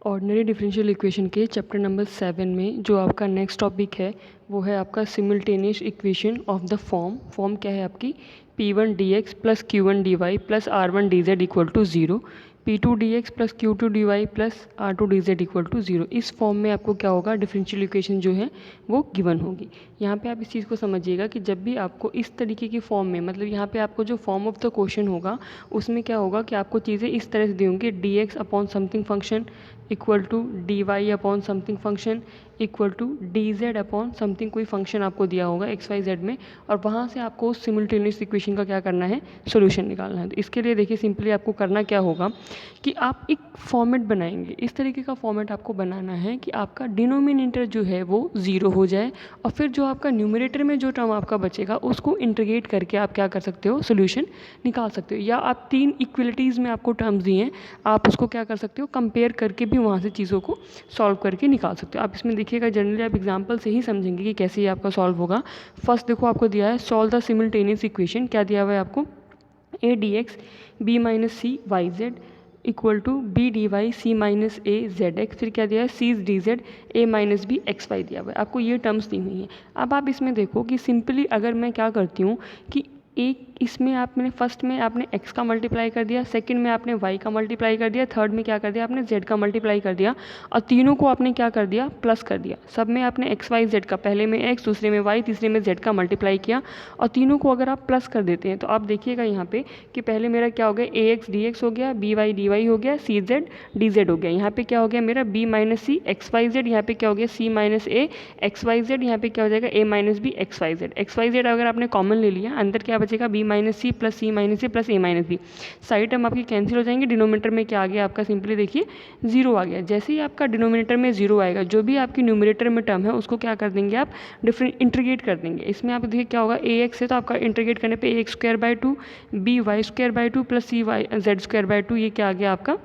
Ordinary differential equation के chapter number 7 में जो आपका नेक्स्ट टॉपिक है वो है आपका simultaneous equation of the form क्या है आपकी P1 dx plus Q1 dy plus R1 dz equal to 0, P2 dx plus Q2 dy plus R2 dz equal to 0। इस फॉर्म में आपको क्या होगा, डिफरेंशियल इक्वेशन जो है वो गिवन होगी। यहाँ पे आप इस चीज़ को समझिएगा कि जब भी आपको इस तरीके की फॉर्म में, मतलब यहाँ पे आपको जो फॉर्म ऑफ द क्वेश्चन होगा उसमें क्या होगा कि आपको चीज़ें इस तरह से दी होंगी, dx upon something function equal to dy upon something function equal to dz upon something कोई फंक्शन आपको दिया होगा एक्स वाई जेड में, और वहाँ से आपको उस सिमिल्टेनियस इक्वेशन का क्या करना है, सोल्यूशन निकालना है। तो इसके लिए देखिए सिंपली आपको करना क्या होगा कि आप एक फॉर्मेट बनाएंगे। इस तरीके का फॉर्मेट आपको बनाना है कि आपका डिनोमिनेटर जो है वो 0 हो जाए, और फिर जो आपका न्यूमरेटर में जो टर्म आपका बचेगा उसको इंटीग्रेट करके आप क्या कर सकते हो, सोल्यूशन निकाल सकते हो। या आप तीन इक्वलिटीज़ में आपको टर्म्स दिए हैं, आप उसको क्या कर सकते हो, कंपेयर करके भी वहाँ से चीज़ों को सॉल्व करके निकाल सकते हो। आप इसमें देखिएगा जनरली आप एग्जांपल से ही समझेंगे कि कैसे ये आपका सॉल्व होगा। फर्स्ट देखो आपको दिया है सॉल्व द सिमिल्टेनियस इक्वेशन, क्या दिया हुआ है आपको, a dx b minus C Y Z equal to B D Y C minus A Z X, फिर क्या दिया है C D Z A minus B X Y दिया हुआ है। आपको ये टर्म्स दी हुई हैं। अब आप इसमें देखो कि सिंपली अगर मैं क्या करती हूँ कि एक इसमें आपने फर्स्ट में आपने x का मल्टीप्लाई कर दिया, सेकंड में आपने y का मल्टीप्लाई कर दिया, थर्ड में क्या कर दिया आपने z का मल्टीप्लाई कर दिया, और तीनों को आपने क्या कर दिया, प्लस कर दिया। सब में आपने x y z का, पहले में x, दूसरे में y, तीसरे में z का मल्टीप्लाई किया, और तीनों को अगर आप प्लस कर देते हैं तो आप देखिएगा यहाँ पे कि पहले मेरा क्या हो गया, ax dx हो गया, by dy हो गया, cz dz हो गया। यहाँ पे क्या हो गया मेरा b minus C X Y Z, यहाँ पे क्या हो गया c minus A X Y Z, यहाँ पे क्या हो जाएगा a minus B X Y Z. X Y Z अगर आपने कॉमन ले लिया, अंदर क्या बचेगा b minus C plus C minus A plus A minus B. सारी टर्म आपकी कैंसिल हो जाएंगे। डिनोमिनेटर में क्या आ गया आपका, सिंपली देखिए 0 आ गया। जैसे ही आपका डिनोमिनेटर में 0 आएगा, जो भी आपकी न्यूमरेटर में टर्म है उसको क्या कर देंगे आप, डिफरेंट इंटीग्रेट कर देंगे। इसमें आप देखिए क्या होगा, ए एक्स है तो आपका इंटीग्रेट करने पे A X square by two, B Y square by two plus C Y Z square by two, ये क्या आ गया आपका,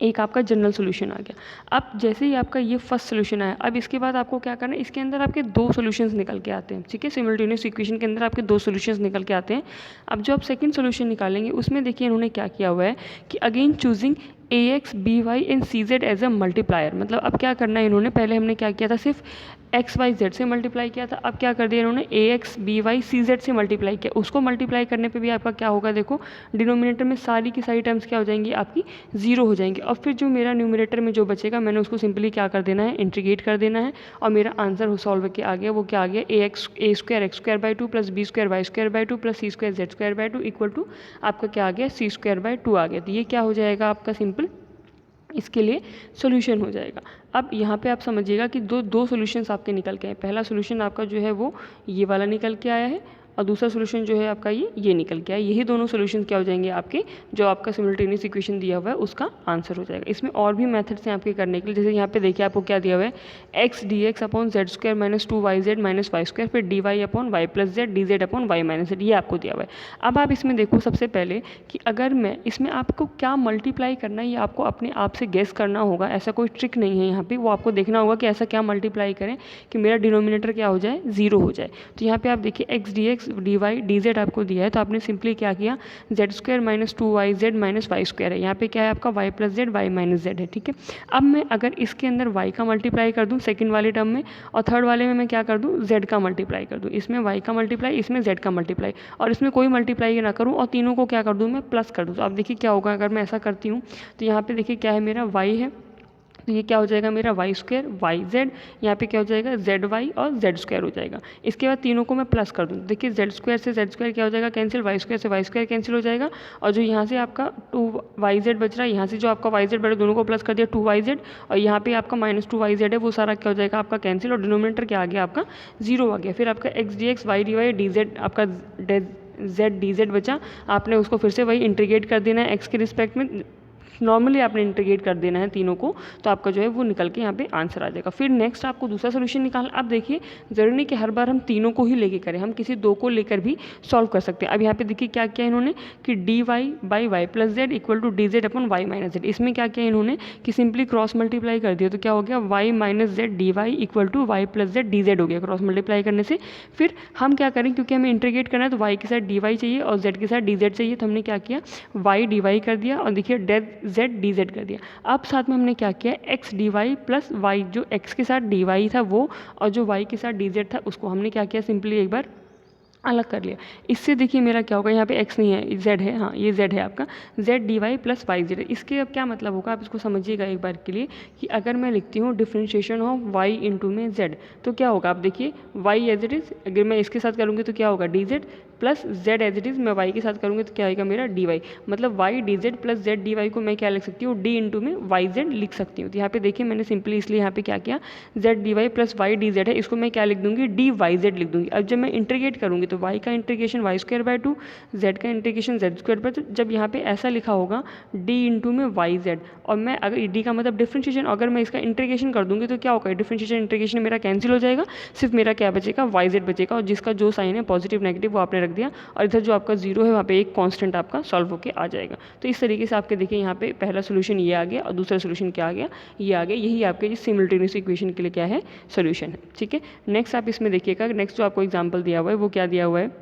एक आपका जनरल सोल्यूशन आ गया। अब जैसे ही आपका ये फर्स्ट सोल्यूशन आया, अब इसके बाद आपको क्या करना है, इसके अंदर आपके दो सोल्यूशंस निकल के आते हैं। ठीक है, सिमिल्टेनियस इक्वेशन के अंदर आपके दो सोल्यूशंस निकल के आते हैं। अब जो आप सेकंड सोल्यूशन निकालेंगे उसमें देखिए इन्होंने क्या किया हुआ है कि again choosing A X B Y and C Z as a multiplier. मतलब अब क्या करना है इन्होंने, पहले हमने क्या किया था, सिर्फ एक्स वाई जेड से मल्टीप्लाई किया था, अब क्या कर दिया इन्होंने, A X B Y C Z से मल्टीप्लाई किया। उसको मल्टीप्लाई करने पे भी आपका क्या होगा, देखो डिनोमिनेटर में सारी की सारी टर्म्स क्या हो जाएंगी आपकी, 0 हो जाएंगी। और फिर जो मेरा न्यूमरेटर में जो बचेगा मैंने उसको सिंपली क्या कर देना है, इंटीग्रेट कर देना है, और मेरा आंसर सॉल्व के आ गया। वो क्या आ गया, A square X square by two plus B square Y square by two plus C square Z square by two equal to आपका क्या आ गया, सी स्क्वायर बाई टू आ गया। तो ये क्या हो जाएगा आपका, सिंपल इसके लिए सॉल्यूशन हो जाएगा। अब यहाँ पे आप समझिएगा कि दो सॉल्यूशंस आपके निकल के आए। पहला सॉल्यूशन आपका जो है वो ये वाला निकल के आया है, और दूसरा सॉल्यूशन जो है आपका ये निकल के आया। यही दोनों सॉल्यूशन क्या हो जाएंगे आपके, जो आपका सिमिल्टेनियस इक्वेशन दिया हुआ है उसका आंसर हो जाएगा। इसमें और भी मेथड्स हैं आपके करने के लिए, जैसे यहाँ पे देखिए आपको क्या दिया हुआ है, X D X upon Z square minus two Y Z minus Y square, फिर D Y upon Y plus Z, D Z upon Y minus Z, ये आपको दिया हुआ है। अब आप इसमें देखो सबसे पहले कि अगर मैं इसमें आपको क्या मल्टीप्लाई करना है, ये आपको अपने आप से गेस करना होगा। ऐसा कोई ट्रिक नहीं है यहाँ पे, वो आपको देखना होगा कि ऐसा क्या मल्टीप्लाई करें कि मेरा डिनोमिनेटर क्या हो जाए, 0 हो जाए। तो यहाँ पे आप देखिए X D X D Y D Z आपको दिया है, तो आपने सिंपली क्या किया, Z square minus two Y Z minus Y square है, यहाँ पे क्या है आपका Y plus Z Y minus Z है। ठीक है, अब मैं अगर इसके अंदर वाई का मल्टीप्लाई कर दूँ सेकंड वाले टर्म में, और थर्ड वाले में मैं क्या कर दूँ, जेड का मल्टीप्लाई कर दूँ। इसमें वाई का मल्टीप्लाई, इसमें जेड का मल्टीप्लाई, और इसमें कोई मल्टीप्लाई ना करूँ, और तीनों को क्या कर दूँ मैं, प्लस कर दूँ। तो अब देखिए क्या होगा अगर मैं ऐसा करती हूँ, तो यहाँ पे देखिए क्या है मेरा वाई है, तो ये क्या हो जाएगा मेरा वाई स्क्वायर वाई जेड, यहाँ पे क्या हो जाएगा जेड वाई और जेड स्क्वायर हो जाएगा। इसके बाद तीनों को मैं प्लस कर दूँ, देखिए जेड स्क्वायर से जेड स्क्वायर क्या हो जाएगा कैंसिल, वाई स्क्वायर से वाई स्क्वायर कैंसिल हो जाएगा, और जो यहाँ से आपका टू वाई जेड बच रहा है, यहाँ से जो आपका वाई जेड बच रहा है दोनों को प्लस कर दिया, टू वाई जेड, और यहाँ पे आपका माइनस टू वाई जेड है, वो सारा क्या हो जाएगा आपका कैंसिल, और डिनोमिनेटर क्या आ गया आपका 0 आ गया। फिर आपका X D X Y D Y D Z, आपका जेड डी जेड बचा, आपने उसको फिर से वही इंटीग्रेट कर देना है एक्स के रिस्पेक्ट में, नॉर्मली आपने इंटीग्रेट कर देना है तीनों को, तो आपका जो है वो निकल के यहाँ पे आंसर आ जाएगा। फिर नेक्स्ट आपको दूसरा सोल्यूशन निकालना। अब देखिए जरूरी नहीं कि हर बार हम तीनों को ही लेके करें, हम किसी दो को लेकर भी सॉल्व कर सकते हैं। अब यहाँ पे देखिए क्या किया इन्होंने कि D Y by Y plus Z equal to D Z upon Y minus Z. इसमें क्या किया इन्होंने कि सिंपली क्रॉस मल्टीप्लाई कर दिया, तो क्या हो गया Y minus Z D Y equal to Y plus Z D Z हो गया क्रॉस मल्टीप्लाई करने से। फिर हम क्या करें, क्योंकि हमें इंटीग्रेट करना है तो वाई के साथ डी वाई चाहिए और जेड के साथ डी जेड चाहिए, तो हमने क्या किया वाई डी वाई कर दिया, और देखिए जेड डी जेड कर दिया। अब साथ में हमने क्या किया, X D Y plus Y, जो एक्स के साथ डी वाई था वो और जो वाई के साथ डी जेड था उसको हमने क्या किया, सिंपली एक बार अलग कर लिया। इससे देखिए मेरा क्या होगा, यहाँ पे x नहीं है, z है, हाँ ये z है आपका, z D Y plus Y Z. इसके अब क्या मतलब होगा, आप इसको समझिएगा एक बार के लिए कि अगर मैं लिखती हूँ डिफ्रेंशिएशन ऑफ y इंटू में z तो क्या होगा, आप देखिए y एज इट इज़ अगर मैं इसके साथ करूँगी तो क्या होगा D Z plus z as it is मैं y के साथ करूँगी तो क्या आएगा मेरा dy, मतलब y D Z plus z D Y को मैं क्या लिख सकती हूँ, d इंटू में वाई जेड लिख सकती हूँ। तो यहाँ पे देखिए मैंने सिंपली इसलिए यहाँ पे क्या किया, z D Y plus Y D Z है, इसको मैं क्या लिख दूँगी, डी वाई जेड लिख दूँगी। अब जब मैं इंटीग्रेट करूँगी तो y का integration Y square by 2, z का इंटीग्रेशन z स्क्वायर बाय 2। जब यहाँ पे ऐसा लिखा होगा d इंटू में वाई जेड और मैं अगर d का मतलब डिफ्रेंशिएशन, अगर मैं इसका इंटीग्रेशन कर दूँगी तो क्या होगा, डिफ्रेंशिएशन इंटीग्रेशन मेरा कैंसिल हो जाएगा, सिर्फ मेरा क्या बचेगा, वाई जेड बचेगा और जिसका जो साइन है पॉजिटिव नेगेटिव वो आपने रख दिया और इधर जो आपका जीरो है वहाँ पे एक कांस्टेंट आपका सॉल्व होकर आ जाएगा। तो इस तरीके से आपके देखिए यहाँ पे पहला सोल्यूशन ये आ गया और दूसरा सोल्यूशन क्या आ गया, ये आ गया। यही आपके जो सिमिलटेनियस इक्वेशन के लिए क्या है, सोल्यूशन है। ठीक है, नेक्स्ट आप इसमें देखिएगा, नेक्स्ट जो आपको एग्जाम्पल दिया हुआ है वो क्या दिया हुआ है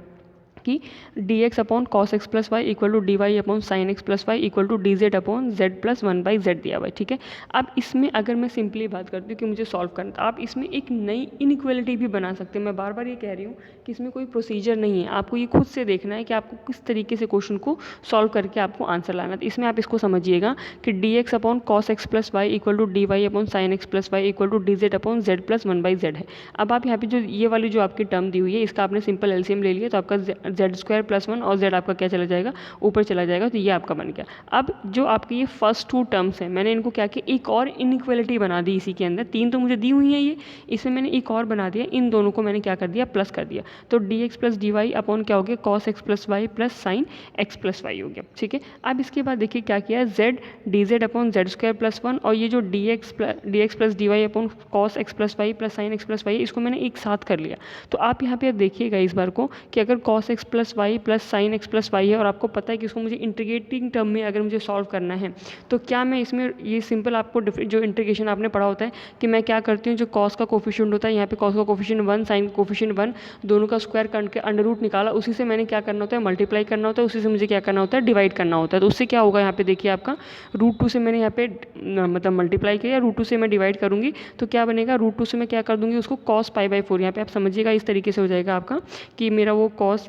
कि D X upon cos X plus Y equal to D Y upon sine X plus Y equal to D Z upon Z plus one by Z दिया हुआ है। ठीक है, अब इसमें अगर मैं सिंपली बात करती हूँ कि मुझे सॉल्व करना, तो आप इसमें एक नई इनइक्वालिटी भी बना सकते हैं। मैं बार बार ये कह रही हूँ कि इसमें कोई प्रोसीजर नहीं है, आपको ये खुद से देखना है कि आपको किस तरीके से क्वेश्चन को सॉल्व करके आपको आंसर लाना है। तो इसमें आप इसको समझिएगा कि D X upon cos X plus Y equal to D Y upon sine X plus Y equal to D Z upon Z plus one by Z है। अब आप यहाँ पे जो ये वाली जो आपकी टर्म दी हुई है इसका आपने सिंपल एलसीएम ले लिया तो आपका जेड स्क्वायर प्लस और z आपका क्या चला जाएगा, ऊपर चला जाएगा। तो ये आपका बन गया। अब जो आपकी ये फर्स्ट टू टर्म्स है मैंने इनको क्या किया, एक और इनइक्वालिटी बना दी इसी के अंदर, तीन तो मुझे दी हुई है ये, इसमें मैंने एक और बना दिया, इन दोनों को मैंने क्या कर दिया, प्लस कर दिया। तो D X plus D Y upon क्या हो गया, cos X plus Y plus sine X plus Y हो गया। ठीक है, अब इसके बाद देखिए क्या किया, Z D Z upon Z square plus one और ये जो D X plus D Y upon cos X plus Y plus sine X plus Y इसको मैंने एक साथ कर लिया। तो आप यहाँ पे अब देखिएगा इस बार को कि अगर cos X plus Y plus sine X plus Y है और आपको पता है कि इसको मुझे इंटीग्रेटिंग टर्म में अगर मुझे सॉल्व करना है तो क्या मैं इसमें ये सिंपल आपको जो इंटीग्रेशन आपने पढ़ा होता है कि मैं क्या करती हूँ, जो कॉस का कोफिशिएंट होता है यहाँ पे कॉस का कोफिशिएंट 1 साइन का कोफिशिएंट 1 दोनों का स्क्वायर करके अंडर रूट निकाला, उसी से मैंने क्या करना होता है, मल्टीप्लाई करना होता है, उसी से मुझे क्या करना होता है, डिवाइड करना होता है। तो उससे क्या होगा, यहाँ पे देखिए आपका √2 से मैंने यहाँ पे मतलब मल्टीप्लाई किया, √2 से मैं डिवाइड करूँगी तो क्या बनेगा, √2 से मैं क्या कर दूँगी उसको cos π/4, यहाँ पे आप समझिएगा इस तरीके से हो जाएगा आपका कि मेरा वो cos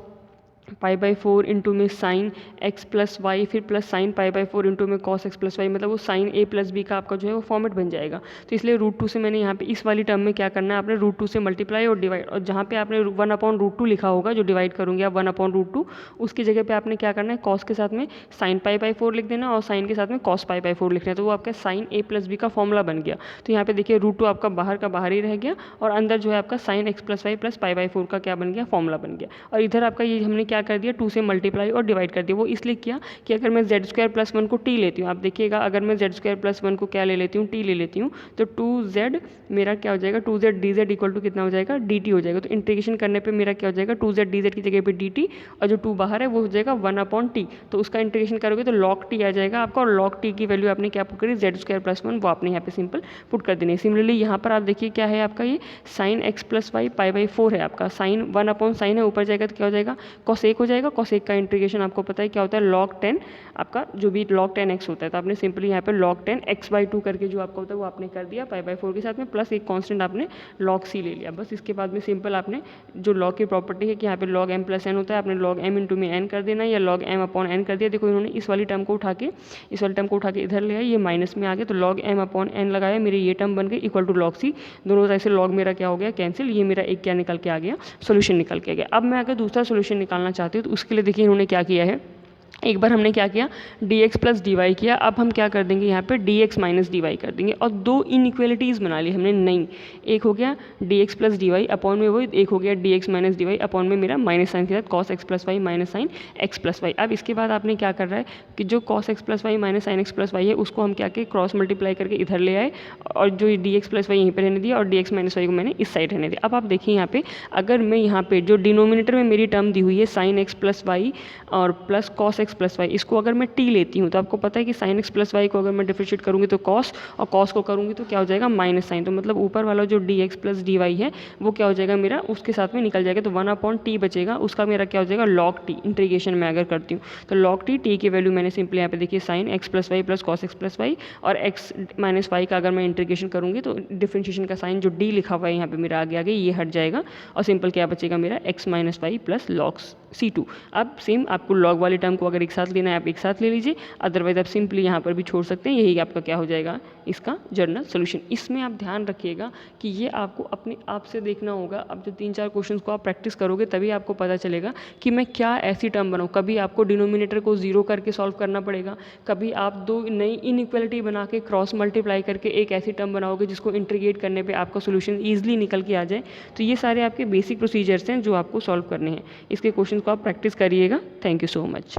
π/4 इंटू में साइन एक्स प्लस वाई फिर प्लस साइन π/4 इंटू में कॉस एक्स प्लस वाई, मतलब वो साइन ए प्लस बी का आपका जो है वो फॉर्मेट बन जाएगा। तो इसलिए √2 से मैंने यहाँ पे इस वाली टर्म में क्या करना है, आपने √2 से मल्टीप्लाई और डिवाइड, और जहाँ पे आपने 1/√2 लिखा होगा जो डिवाइड करूँगी आप 1/√2 उसकी जगह पे आपने क्या करना है, कॉस के साथ में साइन π/4 लिख देना और साइन के साथ में कॉस π/4 लिखना है। तो वो आपका साइन ए प्लस बी का फॉर्मूला बन गया। तो यहाँ पे देखिए √2 आपका बाहर का बाहर ही रह गया और अंदर जो है आपका sine X plus Y plus π/4 का क्या बन गया, फॉर्मूला बन गया। और इधर आपका ये हमने क्या कर दिया, 2 से मल्टीप्लाई और डिवाइड कर दिया। वो इसलिए किया कि अगर मैं जेड स्क्वायर प्लस 1 को टी लेती हूँ, आप देखिएगा अगर मैं जेड स्क्वायर प्लस 1 को क्या ले लेती हूँ, टी ले लेती हूँ, तो 2z मेरा क्या हो जाएगा, 2z dz इक्वल टू कितना हो जाएगा, dt हो जाएगा। तो इंटीग्रेशन करने पे मेरा क्या हो जाएगा, 2z dz की जगह पे dt और जो 2 बाहर है वो हो जाएगा 1/t। तो उसका इंटीग्रेशन करोगे तो log t आ जाएगा आपका और log t की वैल्यू आपने क्या पुट करी, जेड स्क्वायर प्लस 1 वो आपने यहाँ पे सिंपल पुट कर देनी है। सिमिलरली यहाँ पर आप देखिए क्या है आपका ये साइन एक्स प्लस वाई π/4 है आपका, साइन 1/sin है, ऊपर जाएगा तो क्या हो जाएगा, cos1 हो जाएगा। cos1 का इंटीग्रेशन आपको पता है क्या होता है, log 10 आपका जो भी log 10x होता है। तो आपने सिंपली यहाँ पे log 10 x/2 करके जो आपका होता है वो आपने कर दिया π/4 के साथ में, प्लस एक कांस्टेंट आपने log c ले लिया। बस इसके बाद में सिंपल आपने जो log की प्रॉपर्टी है कि यहाँ पे log m प्लस n होता है, आपने log m इंटू में n कर देना या log m अपॉन n कर दिया। देखो इन्होंने इस वाली टर्म को उठा के इधर ले आया, ये माइनस में आ गया तो log m अपॉन n लगाया, मेरी ये टर्म बन गई इक्वल टू log c। दोनों तरह से log मेरा क्या हो गया, कैंसिल। ये मेरा एक क्या निकल के आ गया, सोल्यूशन निकल के आ गया। अब मैं अगर दूसरा सोल्यूशन निकालना चाहती हूँ तो उसके लिए देखिए इन्होंने क्या किया है, एक बार हमने क्या किया, dx प्लस डी वाई किया, अब हम क्या कर देंगे यहाँ पे dx माइनस डी वाई कर देंगे और दो इनइक्वालिटीज़ बना ली हमने नई। एक हो गया dx plus D Y upon में वो, एक हो गया dx minus D Y upon में मेरा माइनस साइन के साथ cos x plus Y minus sine x plus Y. अब इसके बाद आपने क्या कर रहा है कि जो cos x plus Y minus sine x plus Y है उसको हम क्या किए, क्रॉस मल्टीप्लाई करके इधर ले आए और जो dx प्लस वाई यहीं पर रहने दिया और dx माइनस वाई को मैंने इस साइड रहने दिया। अब आप देखिए यहाँ पे अगर मैं यहाँ पे जो डिनोमिनेटर में मेरी टर्म दी हुई है साइन x प्लस वाई और plus cos x X plus Y, इसको अगर मैं टी लेती हूँ तो आपको पता है कि साइन एक्स प्लस वाई को अगर मैं डिफरेंशिएट करूँगी तो कॉस, और कॉस को करूँगी तो क्या हो जाएगा माइनस साइन, तो मतलब ऊपर वाला जो D X plus D Y है वो क्या हो जाएगा मेरा, उसके साथ में निकल जाएगा, तो 1/t बचेगा, उसका मेरा क्या हो जाएगा लॉग टी, इंटीग्रेशन में अगर करती हूँ तो लॉग टी की वैल्यू मैंने सिंपली यहाँ पे देखिए sine X plus Y plus cos X plus Y, और एक्स माइनस वाई का अगर मैं इंटीग्रेशन करूँगी तो डिफरेंशिएशन का साइन जो डी लिखा हुआ है यहाँ पे मेरा आगे ये हट जाएगा, और सिंपल क्या बचेगा मेरा X minus Y plus log C2। अब सेम आपको लॉग वाले टर्म को अगर एक साथ लेना है आप एक साथ ले लीजिए, अदरवाइज आप सिंपली यहाँ पर भी छोड़ सकते हैं, यही आपका क्या हो जाएगा इसका जनरल सोल्यूशन। इसमें आप ध्यान रखिएगा कि ये आपको अपने आप से देखना होगा, अब जो 3-4 क्वेश्चंस को आप प्रैक्टिस करोगे तभी आपको पता चलेगा कि मैं क्या ऐसी टर्म बनाऊँ। कभी आपको डिनोमिनेटर को 0 करके सॉल्व करना पड़ेगा, कभी आप दो नई इनइक्वालिटी बना के क्रॉस मल्टीप्लाई करके एक ऐसी टर्म बनाओगे जिसको इंटीग्रेट करने पर आपका सोल्यूशन ईजिली निकल के आ जाए। तो ये सारे आपके बेसिक प्रोसीजर्स हैं जो आपको सॉल्व करने हैं। इसके क्वेश्चन को आप प्रैक्टिस करिएगा। Thank you so much.